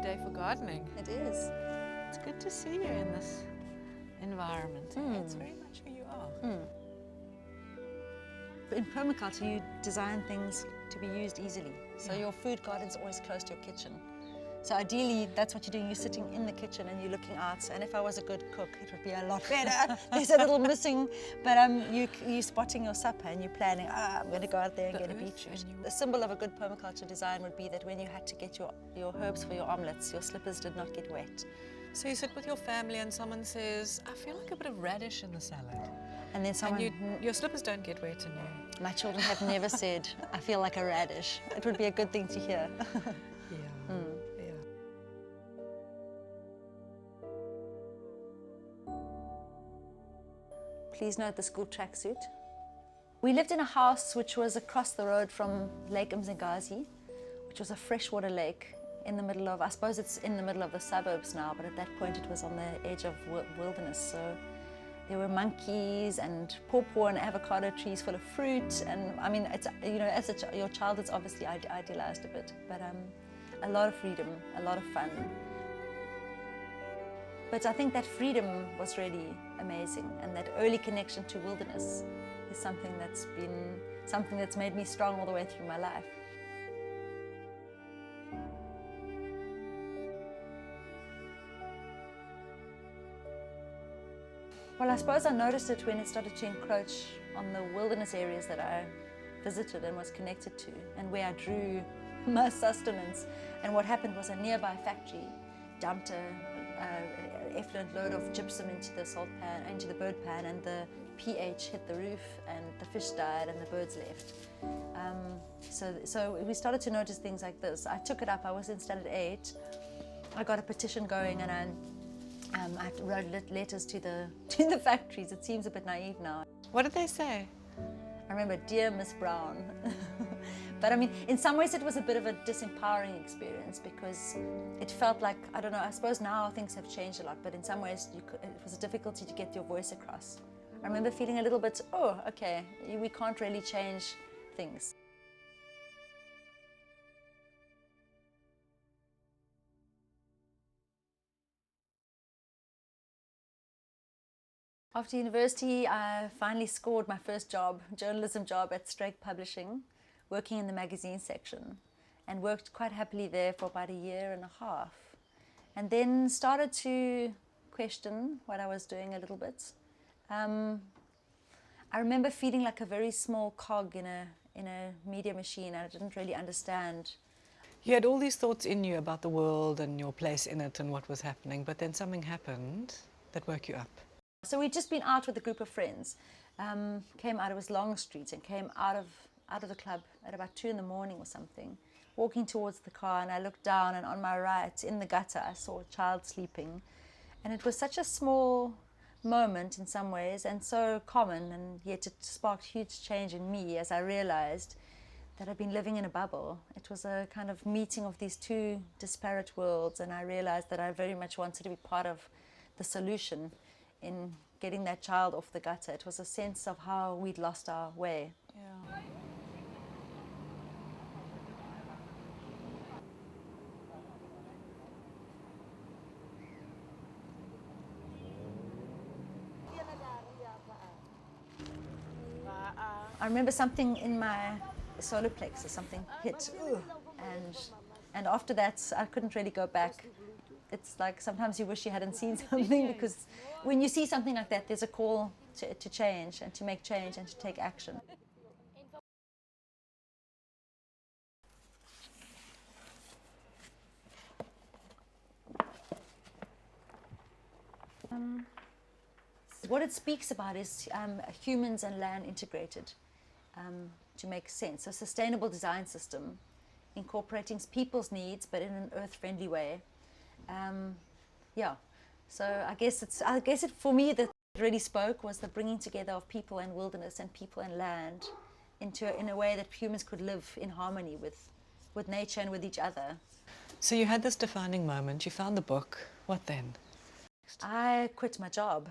good day for gardening. It is. It's good to see you in this environment. It's very much who you are. In permaculture, you design things to be used easily. So your food garden's always close to your kitchen. So ideally, that's what you're doing. You're sitting in the kitchen and you're looking out. And if I was a good cook, it would be a lot better. There's a little missing, but you're spotting your supper and you're planning, I'm going to go out there and get a beetroot. The symbol of a good permaculture design would be that when you had to get your herbs for your omelets, your slippers did not get wet. So you sit with your family and someone says, I feel like a bit of radish in the salad. And then someone... And your slippers don't get wet and you... My children have never said, I feel like a radish. It would be a good thing to hear. Yeah. Please note the school tracksuit. We lived in a house which was across the road from Lake Mzangazi, which was a freshwater lake in the middle of, I suppose it's in the middle of the suburbs now, but at that point it was on the edge of wilderness. So there were monkeys and pawpaw and avocado trees full of fruit. And I mean, it's, you know, as your child, it's obviously idealized a bit, but a lot of freedom, a lot of fun. But I think that freedom was really amazing, and that early connection to wilderness is something that's made me strong all the way through my life. Well, I suppose I noticed it when it started to encroach on the wilderness areas that I visited and was connected to, and where I drew my sustenance. And what happened was a nearby factory dumped an effluent load of gypsum into the salt pan, into the bird pan, and the pH hit the roof, and the fish died, and the birds left. So we started to notice things like this. I took it up. I was in Standard 8. I got a petition going, and I wrote letters to the factories. It seems a bit naive now. What did they say? I remember, dear Miss Brown. But I mean, in some ways it was a bit of a disempowering experience, because it felt like, I don't know, I suppose now things have changed a lot, but in some ways it was a difficulty to get your voice across. I remember feeling a little bit, oh, okay, we can't really change things. After university, I finally scored my first job, journalism job at Strake Publishing, working in the magazine section, and worked quite happily there for about a year and a half. And then started to question what I was doing a little bit. I remember feeling like a very small cog in a media machine, and I didn't really understand. You had all these thoughts in you about the world and your place in it and what was happening, but then something happened that woke you up. So we'd just been out with a group of friends, came out, it was Long Street, and came out of the club at about 2 in the morning or something, walking towards the car, and I looked down, and on my right, in the gutter, I saw a child sleeping. And it was such a small moment in some ways, and so common, and yet it sparked huge change in me as I realized that I'd been living in a bubble. It was a kind of meeting of these two disparate worlds, and I realized that I very much wanted to be part of the solution in getting that child off the gutter. It was a sense of how we'd lost our way. Yeah. I remember something in my solar plexus, something hit, and after that I couldn't really go back. It's like sometimes you wish you hadn't seen something, because when you see something like that, there's a call to change and to make change and to take action. What it speaks about is humans and land integrated to make sense. A sustainable design system incorporating people's needs, but in an earth-friendly way. Yeah, so I guess it for me that really spoke was the bringing together of people and wilderness and people and land in a way that humans could live in harmony with nature and with each other. So you had this defining moment, you found the book, what then? I quit my job.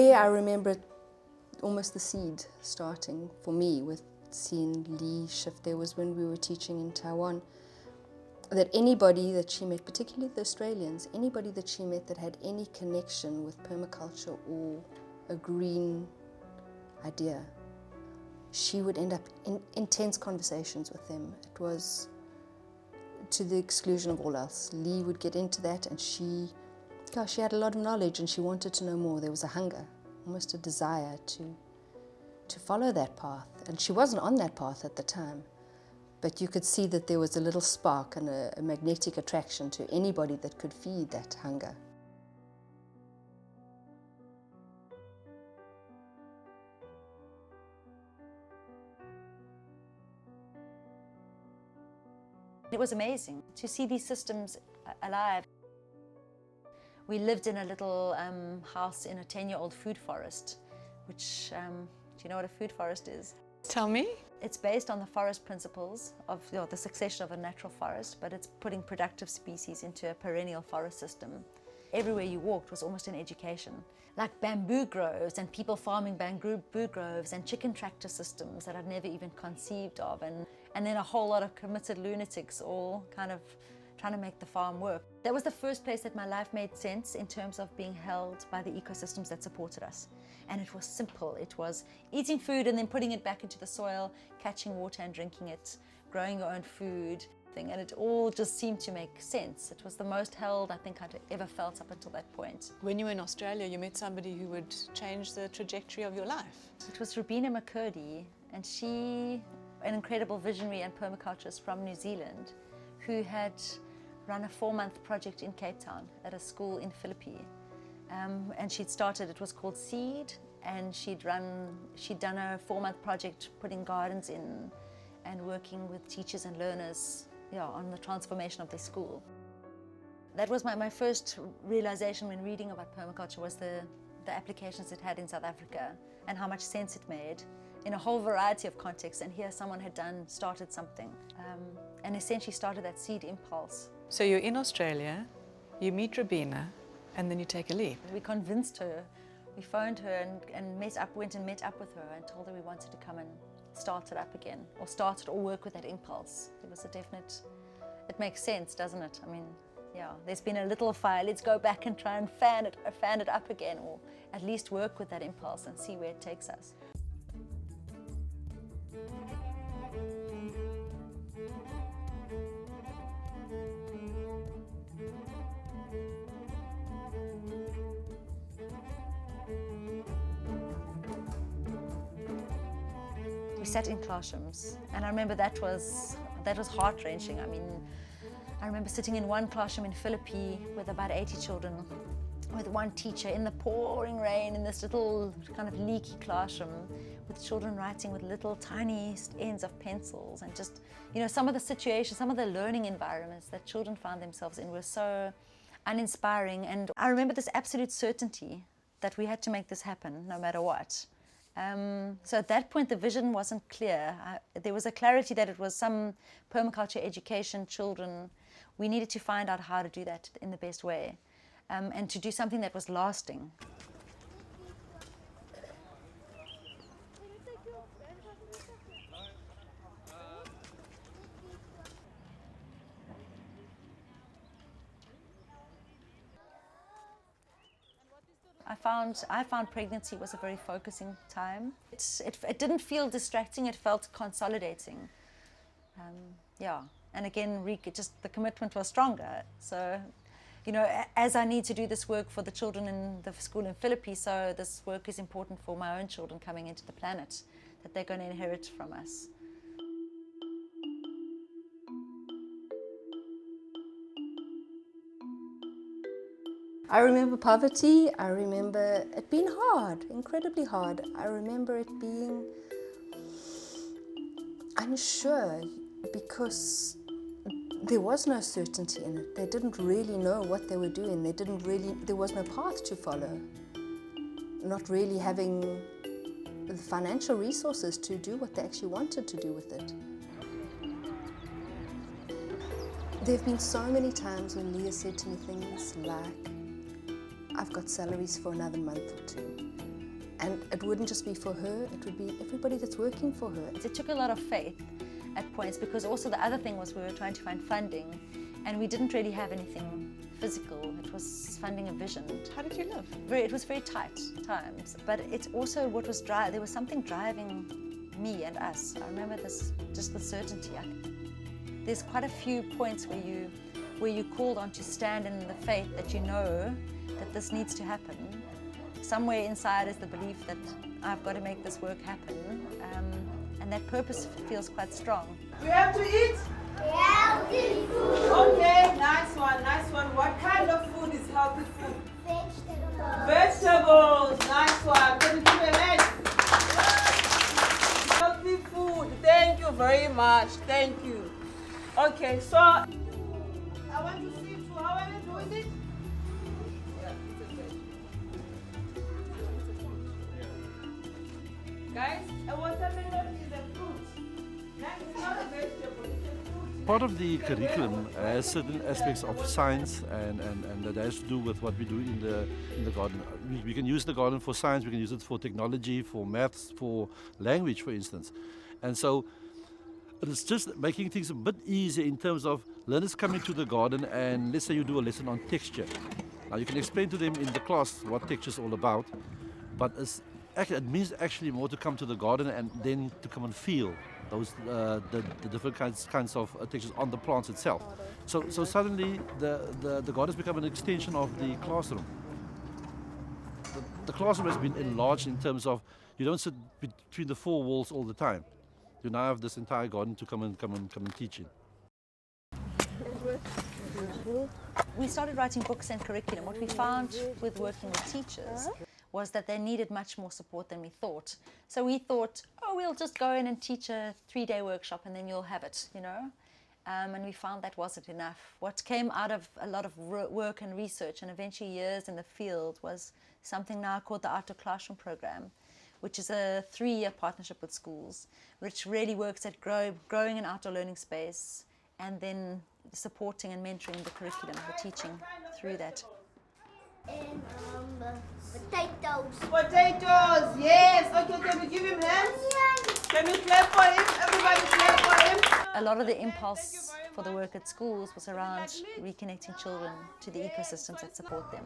there I remember almost the seed starting for me with seeing Leigh shift. There was when we were teaching in Taiwan, that anybody that she met, particularly the Australians, anybody that she met that had any connection with permaculture or a green idea, she would end up in intense conversations with them. It was to the exclusion of all else. Leigh would get into that, and she had a lot of knowledge and she wanted to know more. There was a hunger, almost a desire to follow that path. And she wasn't on that path at the time, but you could see that there was a little spark and a magnetic attraction to anybody that could feed that hunger. It was amazing to see these systems alive. We lived in a little house in a 10-year-old food forest, which, do you know what a food forest is? Tell me. It's based on the forest principles of the succession of a natural forest, but it's putting productive species into a perennial forest system. Everywhere you walked was almost an education. Like bamboo groves and people farming bamboo groves and chicken tractor systems that I'd never even conceived of, and then a whole lot of committed lunatics all kind of trying to make the farm work. That was the first place that my life made sense in terms of being held by the ecosystems that supported us. And it was simple. It was eating food and then putting it back into the soil, catching water and drinking it, growing your own food, and it all just seemed to make sense. It was the most held I think I'd ever felt up until that point. When you were in Australia, you met somebody who would change the trajectory of your life. It was Rubina McCurdy, and she, an incredible visionary and permaculturist from New Zealand, who had run a 4-month project in Cape Town at a school in Philippi. And she'd started, it was called Seed, and she'd done a 4-month project putting gardens in and working with teachers and learners on the transformation of their school. That was my first realization when reading about permaculture, was the applications it had in South Africa and how much sense it made in a whole variety of contexts. And here someone had started something and essentially started that seed impulse. So you're in Australia, you meet Rubina, and then you take a leap. We convinced her, we phoned her and went and met up with her and told her we wanted to come and start it up again, or work with that impulse. There was a definite, it makes sense, doesn't it? I mean, there's been a little fire, let's go back and try and fan it up again, or at least work with that impulse and see where it takes us. We sat in classrooms, and I remember that was heart-wrenching. I mean, I remember sitting in one classroom in Philippi with about 80 children, with one teacher in the pouring rain in this little kind of leaky classroom, with children writing with little tiny ends of pencils, and just, some of the situations, some of the learning environments that children found themselves in were so uninspiring. And I remember this absolute certainty that we had to make this happen no matter what. So at that point, the vision wasn't clear. There was a clarity that it was some permaculture education, children. We needed to find out how to do that in the best way, and to do something that was lasting. I found pregnancy was a very focusing time. It didn't feel distracting, it felt consolidating. And again, the commitment was stronger. So, as I need to do this work for the children in the school in Philippi, so this work is important for my own children coming into the planet, that they're going to inherit from us. I remember poverty. I remember it being hard, incredibly hard. I remember it being unsure because there was no certainty in it. They didn't really know what they were doing. There was no path to follow. Not really having the financial resources to do what they actually wanted to do with it. There have been so many times when Leigh said to me things like, I've got salaries for another month or two. And it wouldn't just be for her, it would be everybody that's working for her. It took a lot of faith at points, because also the other thing was we were trying to find funding, and we didn't really have anything physical. It was funding a vision. How did you live? It was very tight times, but it's also what was there was something driving me and us. I remember this, just the certainty. There's quite a few points where you called on to stand in the faith that you know that this needs to happen. Somewhere inside is the belief that I've got to make this work happen, and that purpose feels quite strong. You have to eat? Healthy food. Okay, nice one, nice one. What kind of food is healthy food? Vegetables. Vegetables, nice one. Can you give me a hand? Healthy food, thank you very much, thank you. Okay, so I want to see too, how are you doing it? Guys, a watermelon is a fruit. That is not a vegetable, it's a fruit. Part of the curriculum has certain aspects of science and that has to do with what we do in the garden. We can use the garden for science, we can use it for technology, for maths, for language, for instance. And so it's just making things a bit easier in terms of learners coming to the garden, and let's say you do a lesson on texture. Now you can explain to them in the class what texture is all about, but it means actually more to come to the garden and then to come and feel those the different kinds of textures on the plants itself. So suddenly the garden has become an extension of the classroom. The classroom has been enlarged in terms of you don't sit between the four walls all the time. You now have this entire garden to come and teach in. We started writing books and curriculum. What we found with working with teachers was that they needed much more support than we thought. So we thought, oh, we'll just go in and teach a 3-day workshop and then you'll have it, you know. And we found that wasn't enough. What came out of a lot of work and research and eventually years in the field was something now called the Outdoor Classroom Program, which is a 3-year partnership with schools, which really works at growing an outdoor learning space and then supporting and mentoring the curriculum, the teaching through that. And potatoes. Potatoes, yes. Okay, can we give him hands? Can we clap for him? Everybody clap for him. A lot of the impulse for the work at schools was around reconnecting children to the ecosystems that support them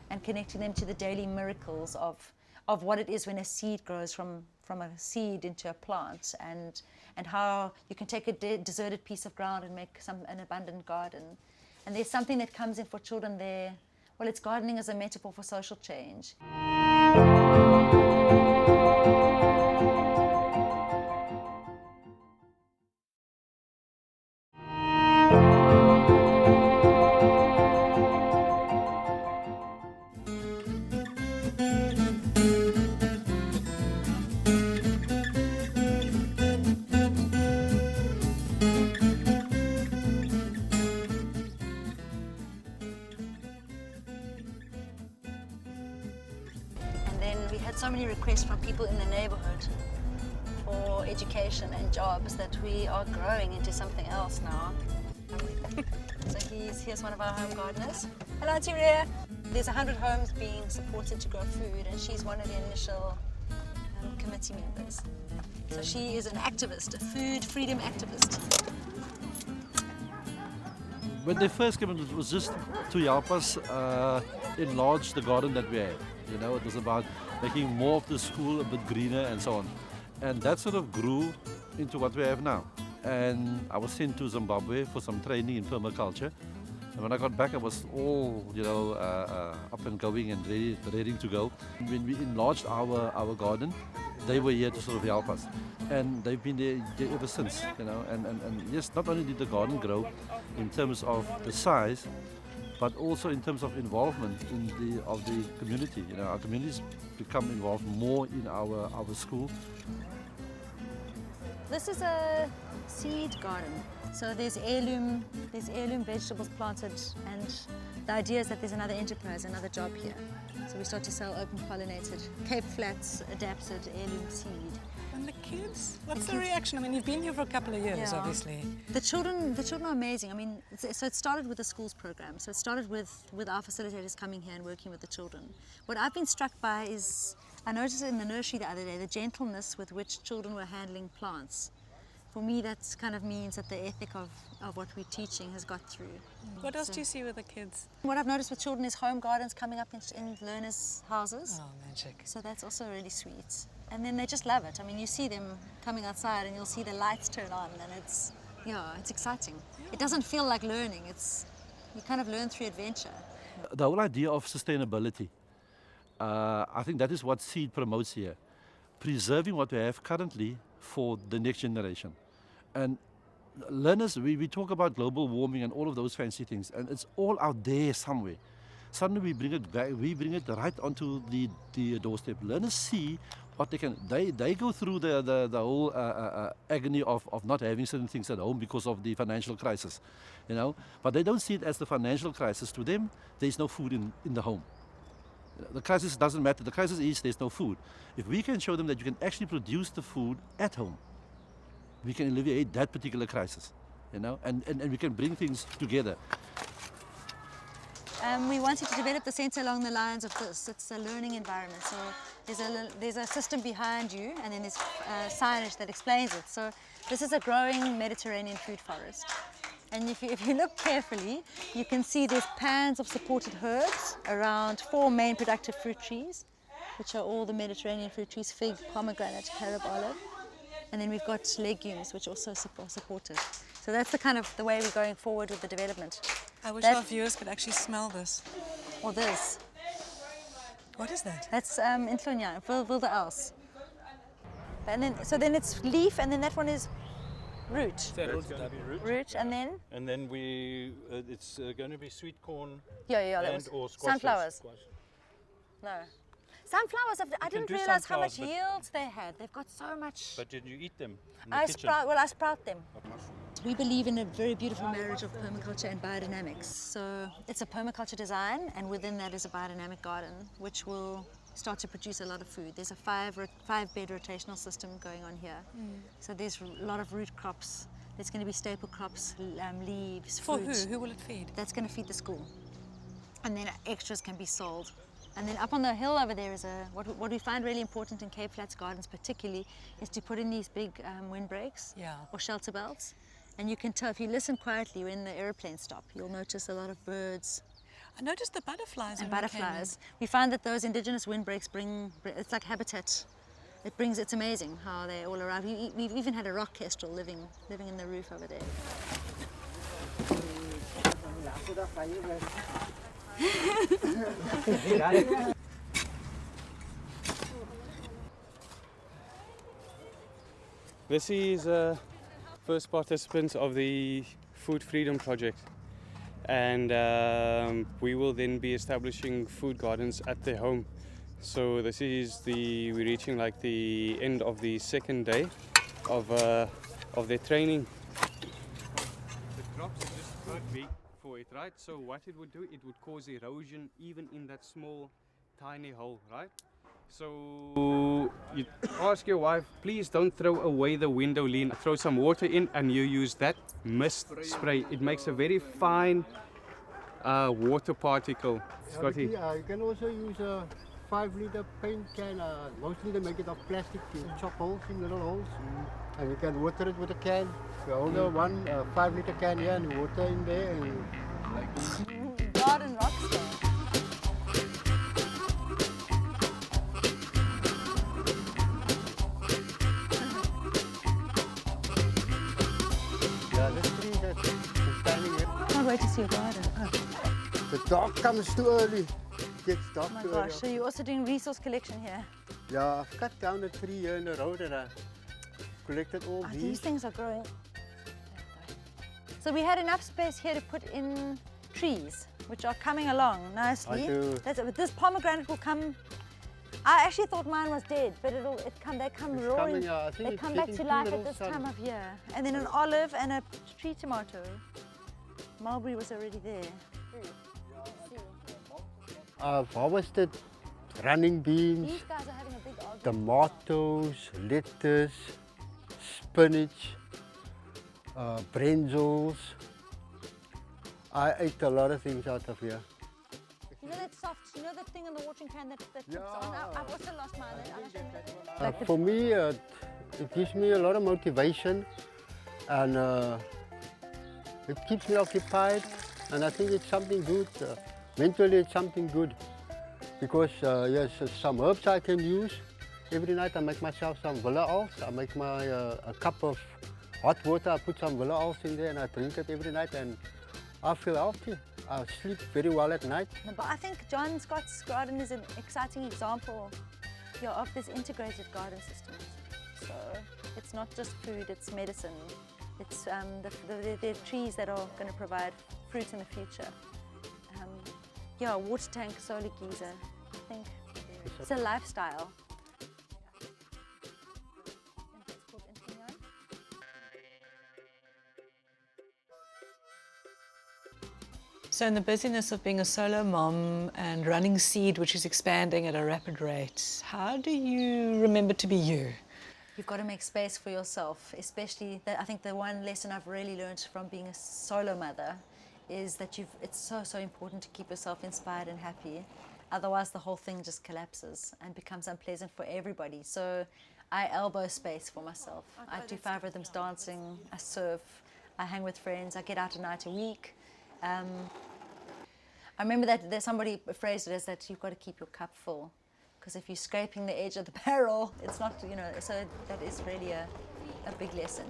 and connecting them to the daily miracles of what it is when a seed grows from a seed into a plant, and how you can take a deserted piece of ground and make an abundant garden. And there's something that comes in for children there. Well, it's gardening as a metaphor for social change. We had so many requests from people in the neighborhood for education and jobs that we are growing into something else now. So here's one of our home gardeners. Hello, Tyria. There's 100 homes being supported to grow food, and she's one of the initial committee members. So she is an activist, a food freedom activist. When they first came in, it was just to help us enlarge the garden that we had. You know, it was about making more of the school a bit greener and so on. And that sort of grew into what we have now. And I was sent to Zimbabwe for some training in permaculture. And when I got back, I was all, you know, up and going and ready to go. When we enlarged our garden, they were here to sort of help us. And they've been there ever since, you know. And yes, not only did the garden grow in terms of the size, but also in terms of involvement of the community. You know, our communities become involved more in our school. This is a seed garden. So there's heirloom vegetables planted, and the idea is that there's another enterprise, another job here. So we start to sell open pollinated, Cape Flats adapted heirloom seed. And the kids? What's the reaction? I mean, you've been here for a couple of years, Yeah. obviously. The children are amazing. I mean, so it started with the schools program. So it started with our facilitators coming here and working with the children. What I've been struck by is I noticed in the nursery the other day the gentleness with which children were handling plants. For me, that kind of means that the ethic of what we're teaching has got through. What else do you see with the kids? What I've noticed with children is home gardens coming up in learners' houses. Oh, magic. So that's also really sweet. And then they just love it. I mean, you see them coming outside and you'll see the lights turn on and it's exciting. It doesn't feel like learning. You kind of learn through adventure. The whole idea of sustainability, I think that is what SEED promotes here. Preserving what we have currently for the next generation. And learners, we talk about global warming and all of those fancy things, and it's all out there somewhere. Suddenly we bring it back, we bring it right onto the doorstep. Learners see what they can, they go through the whole agony of not having certain things at home because of the financial crisis, you know. But they don't see it as the financial crisis. To them, there's no food in the home. The crisis doesn't matter. The crisis is there's no food. If we can show them that you can actually produce the food at home, we can alleviate that particular crisis, you know, and we can bring things together. We wanted to develop the centre along the lines of this. It's a learning environment. So there's a system behind you, and then there's signage that explains it. So this is a growing Mediterranean food forest. And if you look carefully, you can see there's pans of supported herbs around 4 main productive fruit trees, which are all the Mediterranean fruit trees: fig, pomegranate, carob, olive. And then we've got legumes, which also are supported. So that's the way we're going forward with the development. I wish our viewers could actually smell this. Or this. What is that? That's Influnya, Wilde Els. And then it's leaf, and then that one is root. That's going to be root. Root, and then? And then it's going to be sweet corn Or sunflowers. No. Sunflowers, I didn't realize how much yields they had. They've got so much. But did you eat them in the I kitchen? sprout them. We believe in a very beautiful marriage of permaculture and biodynamics. So it's a permaculture design, and within that is a biodynamic garden, which will start to produce a lot of food. There's a 5-bed rotational system going on here. So there's a lot of root crops. There's going to be staple crops, leaves, For fruit. who? Who will it feed? That's going to feed the school. And then extras can be sold. And then up on the hill over there is what we find really important in Cape Flats gardens particularly is to put in these big windbreaks or shelter belts. And you can tell if you listen quietly when the aeroplanes stop, you'll notice a lot of birds. I noticed the butterflies. And when we butterflies. We find that those indigenous windbreaks it's like habitat. It's amazing how they're all around. We've even had a rock kestrel living in the roof over there. This is first participants of the Food Freedom Project, and we will then be establishing food gardens at their home. So this is we're reaching like the end of the second day of their training. The crops are just quite big for it, right? So what it would do, it would cause erosion even in that small, tiny hole, right? So you ask your wife, please don't throw away the window lean. Throw some water in and you use that mist spray. It makes a very fine water particle. Scotty? You can also use a 5-liter paint can. Mostly they make it of plastic. You chop holes in little holes. And you can water it with a can. You hold a 5-liter can here and you water in there. And like this. Garden rockstar. Can't wait to see your garden. Oh. The dog comes too early. Gets dark Oh my too gosh, early. so you're also doing resource collection here? Yeah, I've cut down a tree here in the road and I collected all These these. things are growing. So we had enough space here to put in trees, which are coming along nicely. This pomegranate will come. I actually thought mine was dead, but they come roaring. They come back to life at this time of year. And then an olive and a tree tomato. Mulberry was already there. I've harvested running beans, These guys are having a big argument. tomatoes, lettuce, spinach, brinjals. I ate a lot of things out of here. You know that soft You know the thing in the watering can that tips on? I've also lost mine. For me, it gives me a lot of motivation, and it keeps me occupied, and I think it's something good. Mentally, it's something good, because yes, some herbs I can use. Every night I make myself some villa oils. I make my a cup of hot water. I put some villa oils in there, and I drink it every night, and I feel healthy. I sleep very well at night. But I think John Scott's garden is an exciting example of this integrated garden system. So it's not just food, it's medicine. It's the trees that are going to provide fruit in the future. Yeah, water tank, solar geyser. I think it's a lifestyle. So in the busyness of being a solo mom and running Seed, which is expanding at a rapid rate, how do you remember to be you? You've got to make space for yourself, especially I think the one lesson I've really learned from being a solo mother is that it's so important to keep yourself inspired and happy. Otherwise the whole thing just collapses and becomes unpleasant for everybody. So I elbow space for myself. I do 5 rhythms dancing, I surf, I hang with friends, I get out a night a week. I remember that there's somebody phrased it as that you've got to keep your cup full, because if you're scraping the edge of the barrel, it's not, so that is really a big lesson.